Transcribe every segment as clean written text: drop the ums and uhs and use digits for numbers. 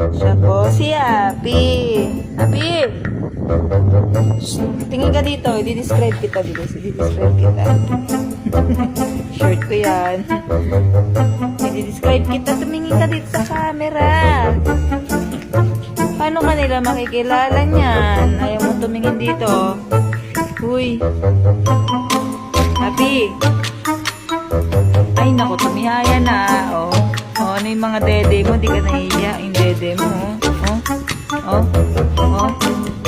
Siya po si Happy. Happy! Shh, tingin ka dito. I-describe kita, bilis. I-describe kita. Short ko yan. I-describe kita. Tumingin ka dito sa camera. Paano ka nila makikilala niyan? Ayaw mo tumingin dito. Uy. Happy. Ay, naku, tumihaya na. Oh. Oh, ano yung mga dede mo? Di ka nahihiya. Yung dede mo. Oh. Oh. Oh.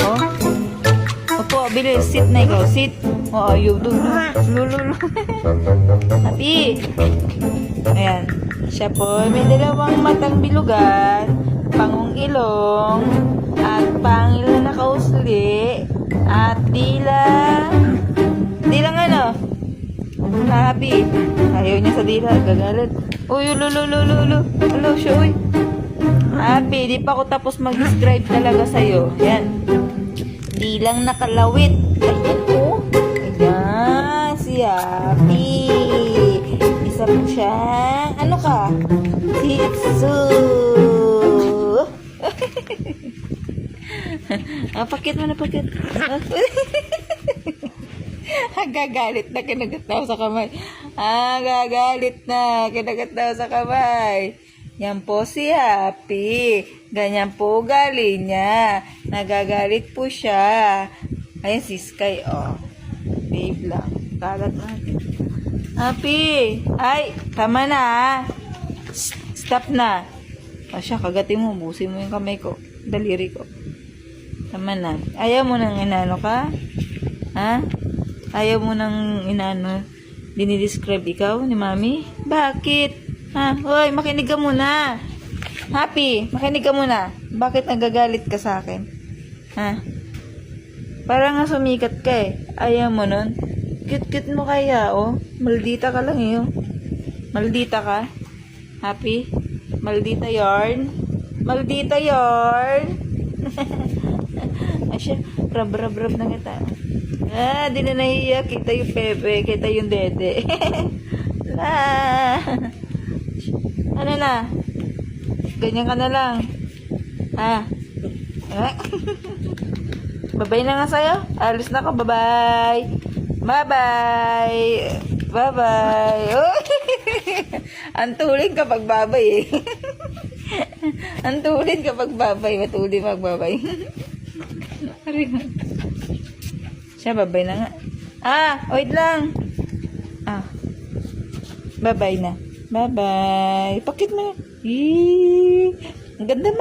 Oh. Opo, bilis. Sit na ikaw. Sit. Oh, ayaw doon. Lululu. Happy. Ayan. Siya po, may dalawang matang bilugan, pangong ilong, at pangil na nakausli, at dilang ano? Happy. Ayaw niya sa dila. Gagalit. Uy, lululululu. Hello, shoy. Happy. Di pa ako tapos mag-describe talaga sa'yo. Yan. Dilang nakalawit. Ayan po. Ayan. Si Happy. Isa po siya. Ano ka? Shih-Tzu. Pakit mo na, pakit. Gagalit na, kinagat daw sa kamay. Gagalit na, kinagat daw sa kamay. Yan po si Happy. Ganyan po ugali niya. Nagagalit po siya. Ayan si Sky, oh. Babe lang. Kagat natin. Happy! Ay, tama na, Stop na. O siya, kagatin mo. Busin mo yung kamay ko. Daliri ko. Tama na. Ayaw mo nang inano ka? Ha? Ayaw mo nang inano, dinidescribe ikaw ni Mami? Bakit? Ha? Hoy, makinig ka muna. Happy, makinig ka muna. Bakit nagagalit ka sa akin? Ha? Parang nga sumikat ka eh. Ayaw mo nun? Cute-cute mo kaya, oh. Maldita ka lang eh, oh. Maldita ka? Happy? Maldita yarn? Maldita yarn? Asya, rab na kita. Di na nahiya. Kita yung pepe. Kita yung dede. Ano na? Ganyan ka na lang. Babay na nga sa'yo. Alis na ako. Bye-bye. Bye-bye. Bye-bye. Ang tuling kapag babay eh. Ang tuling kapag babay. Matuloy magbabay. Siya, babay na nga. Wait lang. Babay na. Bye-bye. Pakit mo. Ang ganda man.